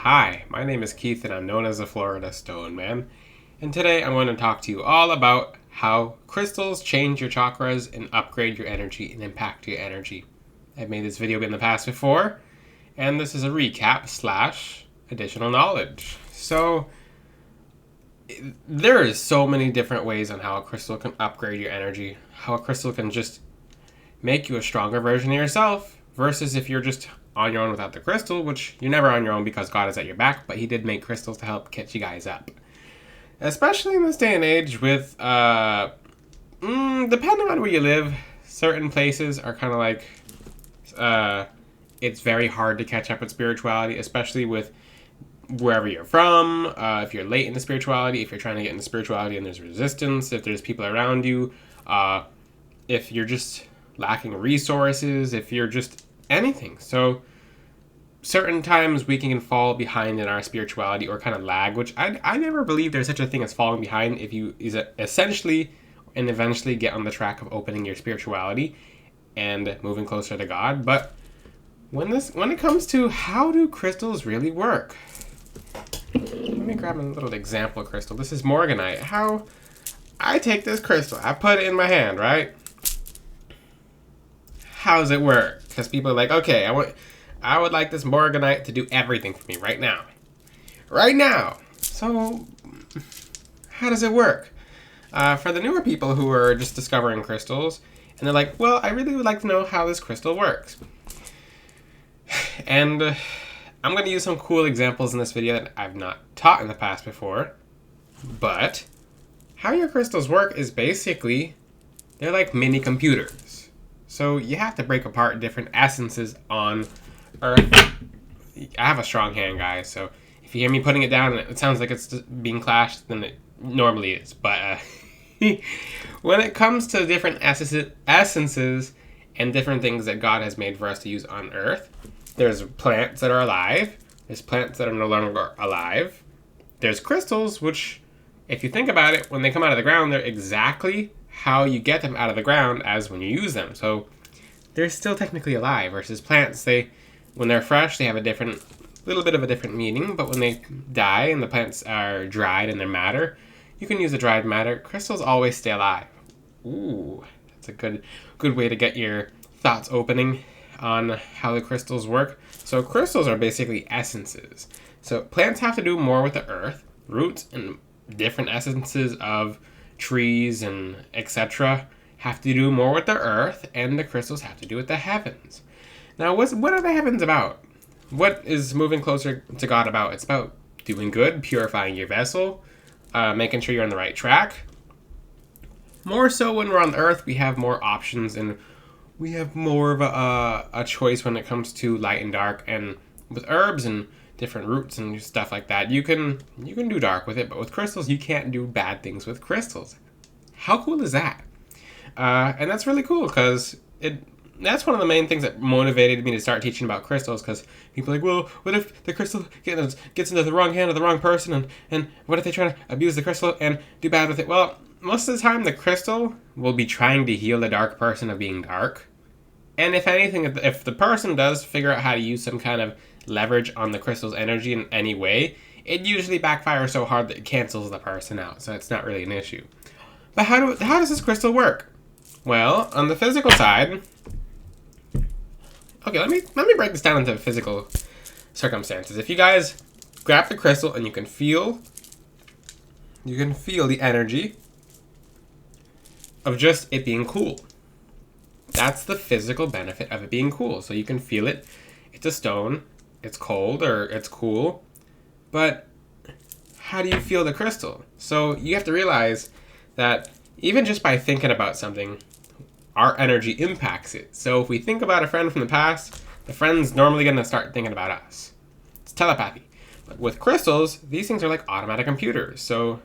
Hi, my name is Keith and I'm known as the Florida Stone Man. And today I'm going to talk to you all about how crystals change your chakras and upgrade your energy and impact your energy. I've made this video in the past before, and this is a recap slash additional knowledge. So, there is so many different ways on how a crystal can upgrade your energy, how a crystal can just make you a stronger version of yourself, versus if you're just on your own without the crystal, which you're never on your own because God is at your back, but he did make crystals to help catch you guys up. Especially in this day and age with, depending on where you live, certain places are kind of like, it's very hard to catch up with spirituality, especially with wherever you're from, if you're late into spirituality, if you're trying to get into spirituality and there's resistance, if there's people around you, if you're just lacking resources, if you're just anything. So certain times we can fall behind in our spirituality or kind of lag, which I never believed there's such a thing as falling behind if you essentially and eventually get on the track of opening your spirituality and moving closer to God. But when it comes to how do crystals really work, let me grab a little example crystal. This is Morganite. How I take this crystal, I put it in my hand, right? How does it work? Because people are like, okay, I would like this Morganite to do everything for me right now. Right now. So, how does it work? For the newer people who are just discovering crystals, and they're like, well, I really would like to know how this crystal works. And I'm going to use some cool examples in this video that I've not taught in the past before. But how your crystals work is basically, they're like mini computers. So you have to break apart different essences on Earth. I have a strong hand, guys, so if you hear me putting it down and it sounds like it's being clashed, then it normally is. But when it comes to different essences and different things that God has made for us to use on Earth, there's plants that are alive, there's plants that are no longer alive, there's crystals, which, if you think about it, when they come out of the ground, they're exactly how you get them out of the ground as when you use them. So they're still technically alive, versus plants, when they're fresh, they have a little bit of a different meaning, but when they die and the plants are dried and they're matter, you can use the dried matter. Crystals always stay alive. Ooh, that's a good way to get your thoughts opening on how the crystals work. So crystals are basically essences. So plants have to do more with the earth, roots and different essences of trees and etc. have to do more with the earth, and the crystals have to do with the heavens. Now, what are the heavens about? What is moving closer to God about? It's about doing good, purifying your vessel, making sure you're on the right track. More so when we're on the earth, we have more options and we have more of a choice when it comes to light and dark. And with herbs and different roots and stuff like that, you can do dark with it, but with crystals, you can't do bad things with crystals. How cool is that? And that's really cool because that's one of the main things that motivated me to start teaching about crystals, because people are like, well, what if the crystal gets into the wrong hand of the wrong person, and what if they try to abuse the crystal and do bad with it? Well, most of the time the crystal will be trying to heal the dark person of being dark. And if anything, if the person does figure out how to use some kind of leverage on the crystal's energy in any way, it usually backfires so hard that it cancels the person out, so it's not really an issue. But how does this crystal work? Well, on the physical side, okay, let me break this down into physical circumstances. If you guys grab the crystal and you can feel the energy of just it being cool. That's the physical benefit of it being cool. So you can feel it. It's a stone. It's cold or it's cool. But how do you feel the crystal? So you have to realize that even just by thinking about something, our energy impacts it. So if we think about a friend from the past, the friend's normally going to start thinking about us. It's telepathy. But with crystals, these things are like automatic computers. So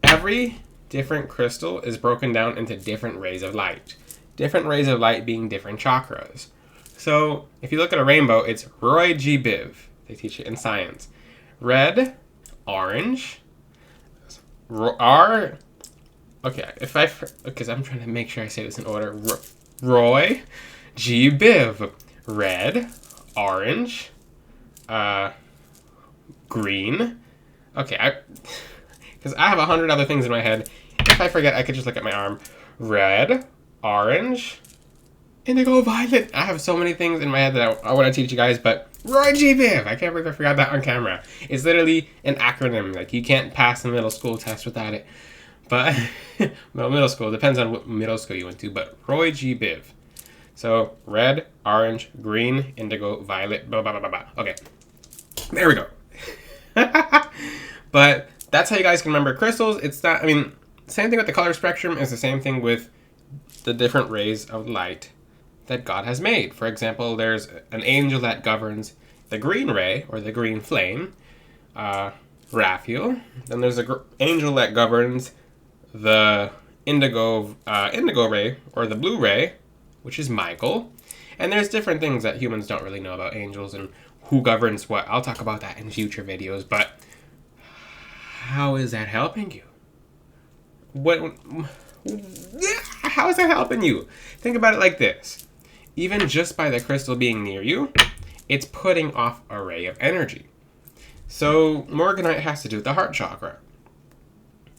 every different crystal is broken down into different rays of light. Different rays of light being different chakras. So if you look at a rainbow, it's Roy G. Biv. They teach it in science. Red, orange, okay, because I'm trying to make sure I say this in order. Roy G. Biv. Red, orange, green. Okay, because I have 100 other things in my head. If I forget, I could just look at my arm. Red, orange, indigo, violet. I have so many things in my head that I want to teach you guys, but Roy G. Biv. I can't believe I forgot that on camera. It's literally an acronym. Like, you can't pass a middle school test without it. But, well, middle school, depends on what middle school you went to, but Roy G. Biv. So, red, orange, green, indigo, violet, blah, blah, blah, blah, blah. Okay. There we go. But that's how you guys can remember crystals. It's not, I mean, same thing with the color spectrum is the same thing with the different rays of light that God has made. For example, there's an angel that governs the green ray, or the green flame, Raphael. Then there's an angel that governs the indigo ray, or the blue ray, which is Michael. And there's different things that humans don't really know about angels and who governs what. I'll talk about that in future videos, but how is that helping you? How is that helping you? Think about it like this. Even just by the crystal being near you, it's putting off a ray of energy. So Morganite has to do with the heart chakra.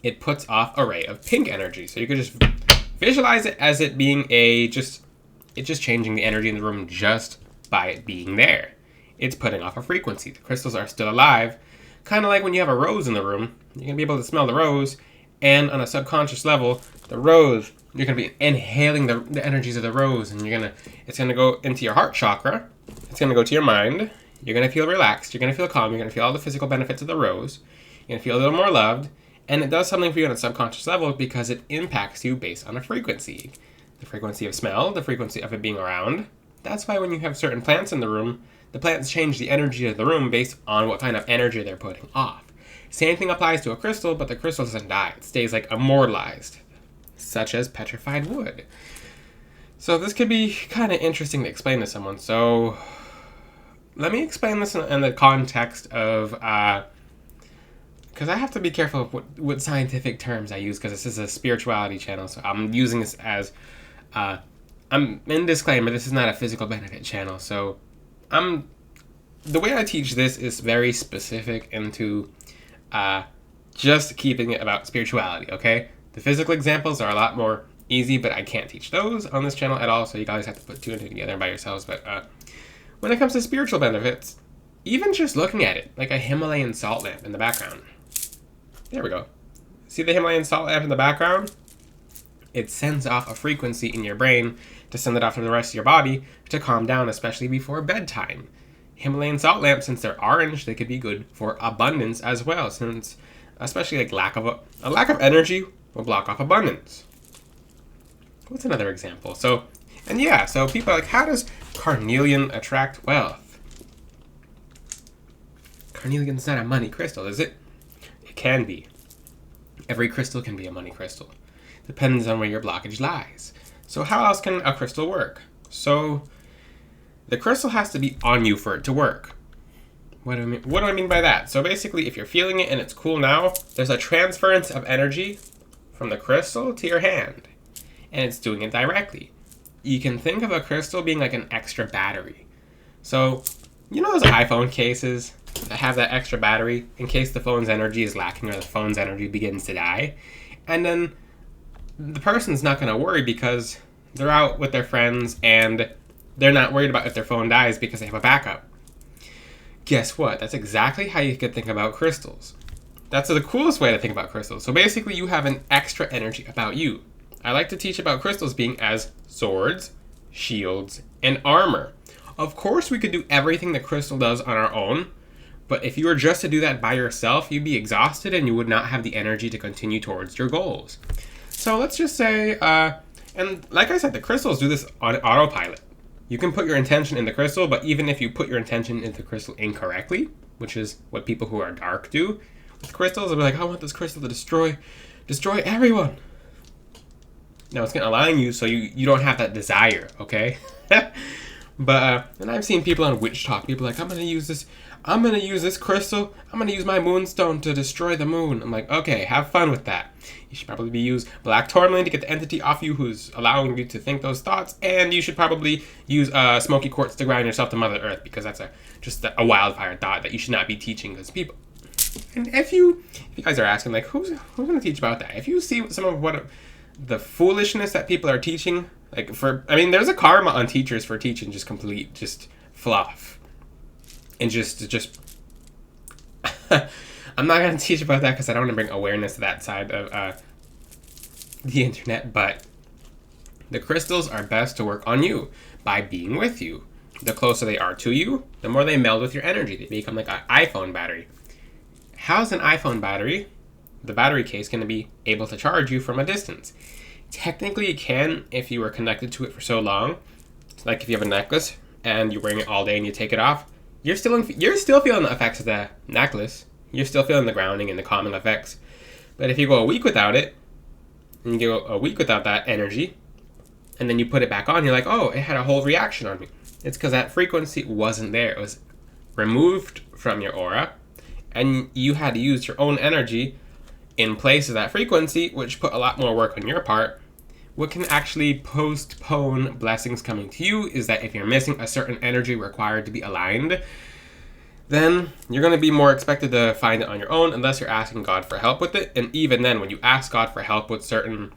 It puts off a ray of pink energy. So you could just visualize it as it being it's just changing the energy in the room just by it being there. It's putting off a frequency. The crystals are still alive. Kind of like when you have a rose in the room, you're going to be able to smell the rose, and on a subconscious level, the rose, you're going to be inhaling the energies of the rose, and it's going to go into your heart chakra, it's going to go to your mind, you're going to feel relaxed, you're going to feel calm, you're going to feel all the physical benefits of the rose, you're going to feel a little more loved, and it does something for you on a subconscious level because it impacts you based on a frequency. The frequency of smell, the frequency of it being around. That's why when you have certain plants in the room, the plants change the energy of the room based on what kind of energy they're putting off. Same thing applies to a crystal, but the crystal doesn't die. It stays like immortalized, such as petrified wood. So this could be kind of interesting to explain to someone. So let me explain this in the context of, because I have to be careful of what scientific terms I use, because this is a spirituality channel, so I'm using this as, I'm in disclaimer, this is not a physical benefit channel, so the way I teach this is very specific into just keeping it about spirituality, okay? The physical examples are a lot more easy, but I can't teach those on this channel at all, so you guys have to put two and two together by yourselves. But when it comes to spiritual benefits, even just looking at it, like a Himalayan salt lamp in the background. There we go. See the Himalayan salt lamp in the background? It sends off a frequency in your brain to send it off to the rest of your body to calm down, especially before bedtime. Himalayan salt lamps, since they're orange, they could be good for abundance as well, since especially like a lack of energy will block off abundance. What's another example? So people are like, how does carnelian attract wealth? Carnelian's not a money crystal, is it? It can be. Every crystal can be a money crystal. Depends on where your blockage lies. So how else can a crystal work? So the crystal has to be on you for it to work. What do I mean by that? So basically, if you're feeling it and it's cool now, there's a transference of energy from the crystal to your hand, and it's doing it directly. You can think of a crystal being like an extra battery. So, you know those iPhone cases that have that extra battery in case the phone's energy is lacking or the phone's energy begins to die? And then the person's not going to worry because they're out with their friends and they're not worried about if their phone dies because they have a backup. Guess what? That's exactly how you could think about crystals. That's the coolest way to think about crystals. So basically, you have an extra energy about you. I like to teach about crystals being as swords, shields, and armor. Of course, we could do everything the crystal does on our own, but if you were just to do that by yourself, you'd be exhausted and you would not have the energy to continue towards your goals. So let's just say, and like I said, the crystals do this on autopilot. You can put your intention in the crystal, but even if you put your intention into the crystal incorrectly, which is what people who are dark do, with crystals, they'll be like, I want this crystal to destroy everyone. No, it's going to align you so you don't have that desire, okay? But, and I've seen people on Witch Talk, people like, I'm going to use this crystal, I'm going to use my moonstone to destroy the moon. I'm like, okay, have fun with that. You should probably use black tourmaline to get the entity off you who's allowing you to think those thoughts, and you should probably use smoky quartz to ground yourself to Mother Earth, because that's just a wildfire thought that you should not be teaching, because And if you guys are asking, like, who's going to teach about that? If you see some of what the foolishness that people are teaching, like, there's a karma on teachers for teaching just fluff. And just I'm not going to teach about that because I don't want to bring awareness to that side of the internet, but the crystals are best to work on you by being with you. The closer they are to you, the more they meld with your energy. They become like an iPhone battery. How's an iPhone battery, the battery case, going to be able to charge you from a distance? Technically, it can if you were connected to it for so long. Like if you have a necklace and you're wearing it all day and you take it off, you're still feeling the effects of the necklace. You're still feeling the grounding and the calming effects. But if you go a week without it, and you go a week without that energy, and then you put it back on, you're like, oh, it had a whole reaction on me. It's because that frequency wasn't there. It was removed from your aura, and you had to use your own energy in place of that frequency, which put a lot more work on your part. What can actually postpone blessings coming to you is that if you're missing a certain energy required to be aligned, then you're going to be more expected to find it on your own unless you're asking God for help with it. And even then, when you ask God for help with certain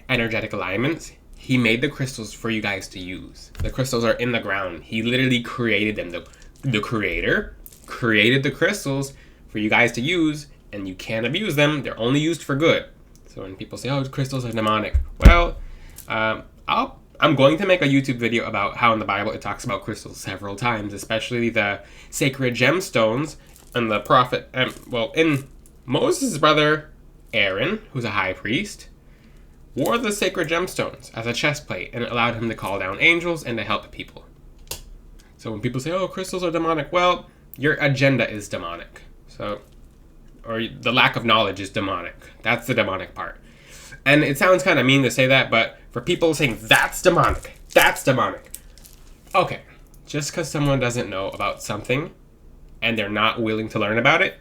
energetic alignments, He made the crystals for you guys to use. The crystals are in the ground. He literally created them. The creator created the crystals for you guys to use, and you can't abuse them. They're only used for good. So when people say, oh, crystals are demonic, well, I'm going to make a YouTube video about how in the Bible it talks about crystals several times, especially the sacred gemstones and the prophet, in Moses' brother Aaron, who's a high priest, wore the sacred gemstones as a chest plate, and it allowed him to call down angels and to help people. So when people say, oh, crystals are demonic, well, your agenda is demonic. Or the lack of knowledge is demonic. That's the demonic part. And it sounds kind of mean to say that, but for people saying, that's demonic. Okay, just because someone doesn't know about something and they're not willing to learn about it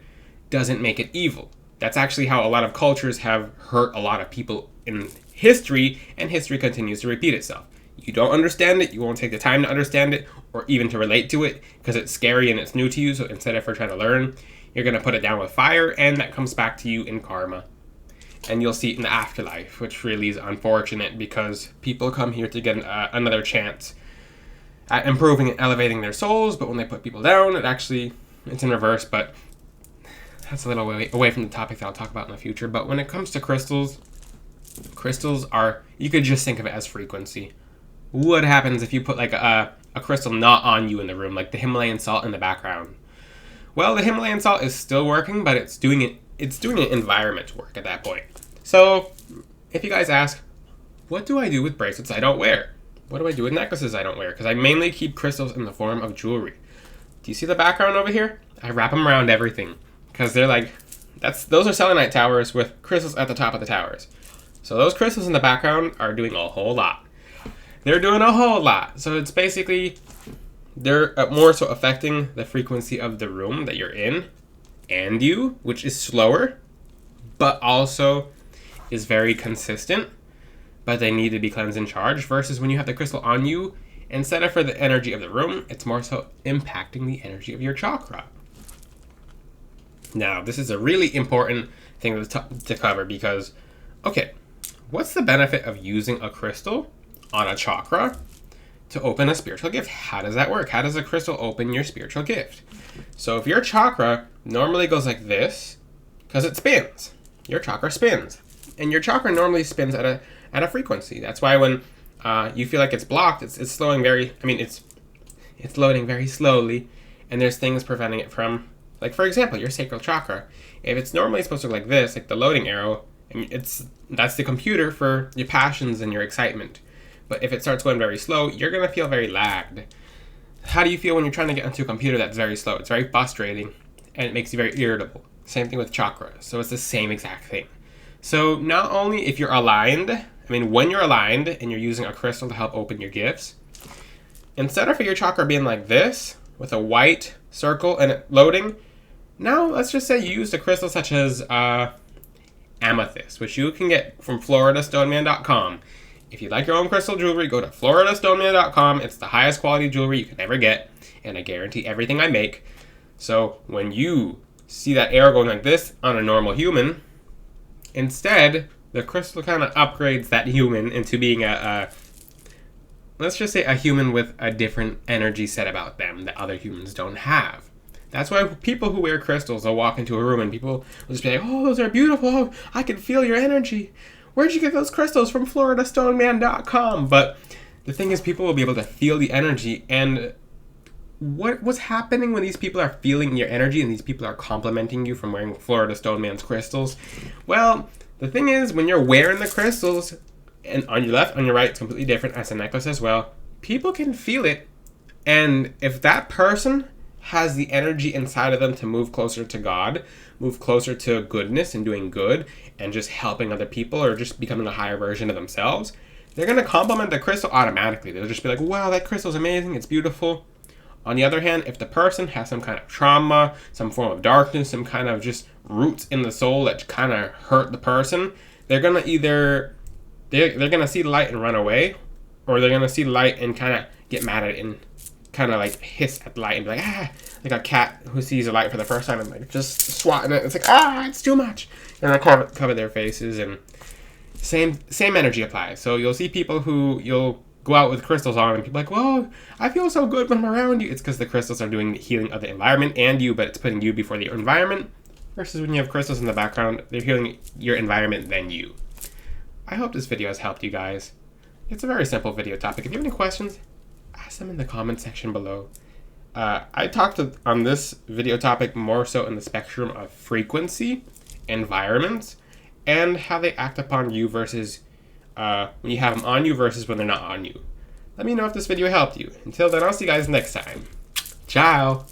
doesn't make it evil. That's actually how a lot of cultures have hurt a lot of people in history, and history continues to repeat itself. You don't understand it, you won't take the time to understand it, or even to relate to it, because it's scary and it's new to you, so instead of trying to learn, you're going to put it down with fire, and that comes back to you in karma. And you'll see it in the afterlife, which really is unfortunate, because people come here to get another chance at improving and elevating their souls, but when they put people down, it's in reverse, but that's a little away from the topic that I'll talk about in the future. But when it comes to crystals are, you could just think of it as frequency. What happens if you put like a crystal not on you in the room, like the Himalayan salt in the background? Well, the Himalayan salt is still working, but it's doing an environment work at that point. So, if you guys ask, what do I do with bracelets I don't wear? What do I do with necklaces I don't wear? Because I mainly keep crystals in the form of jewelry. Do you see the background over here? I wrap them around everything. Because they're like, those are selenite towers with crystals at the top of the towers. So those crystals in the background are doing a whole lot. They're doing a whole lot. So it's basically, they're more so affecting the frequency of the room that you're in and you, which is slower, but also is very consistent, but they need to be cleansed and charged, versus when you have the crystal on you, instead of for the energy of the room, it's more so impacting the energy of your chakra. Now, this is a really important thing to cover because, okay, what's the benefit of using a crystal on a chakra to open a spiritual gift? How does that work? How does a crystal open your spiritual gift? So if your chakra normally goes like this, because it spins, your chakra spins, and your chakra normally spins at a frequency. That's why when you feel like it's blocked, it's slowing it's loading very slowly, and there's things preventing it from, like for example, your sacral chakra. If it's normally supposed to look like this, like the loading arrow, and that's the computer for your passions and your excitement. But if it starts going very slow, you're going to feel very lagged. How do you feel when you're trying to get into a computer that's very slow? It's very frustrating, and it makes you very irritable. Same thing with chakra. So it's the same exact thing. So not only if you're aligned, when you're aligned and you're using a crystal to help open your gifts, instead of your chakra being like this, with a white circle and it loading, now let's just say you used a crystal such as amethyst, which you can get from FloridaStoneman.com. If you like your own crystal jewelry, go to FloridaStoneman.com. It's the highest quality jewelry you can ever get, and I guarantee everything I make. So when you see that arrow going like this on a normal human. Instead, the crystal kind of upgrades that human into being let's just say a human with a different energy set about them that other humans don't have. That's why people who wear crystals will walk into a room and people will just be like, oh, those are beautiful. Oh, I can feel your energy. Where'd you get those crystals? From FloridaStoneman.com. But the thing is, people will be able to feel the energy. And what's happening when these people are feeling your energy and these people are complimenting you from wearing Florida Stoneman's crystals? Well, the thing is, when you're wearing the crystals, and on your left, on your right, it's completely different as a necklace as well, people can feel it. And if that person has the energy inside of them to move closer to God, move closer to goodness and doing good, and just helping other people or just becoming a higher version of themselves, they're going to compliment the crystal automatically. They'll just be like, wow, that crystal's amazing, it's beautiful. On the other hand, if the person has some kind of trauma, some form of darkness, some kind of just roots in the soul that kind of hurt the person, they're going to either, they're going to see the light and run away, or they're going to see light and kind of get mad at it and kind of like hiss at the light and be like, ah, like a cat who sees a light for the first time and like just swatting it. It's like, ah, it's too much. And they cover their faces, and same energy applies. So you'll see people who you'll go out with crystals on and people are like, whoa, I feel so good when I'm around you. It's because the crystals are doing the healing of the environment and you, but it's putting you before the environment. Versus when you have crystals in the background, they're healing your environment then you. I hope this video has helped you guys. It's a very simple video topic. If you have any questions, ask them in the comment section below. I talked on this video topic more so in the spectrum of frequency, environments, and how they act upon you versus when you have them on you versus when they're not on you. Let me know if this video helped you. Until then, I'll see you guys next time. Ciao!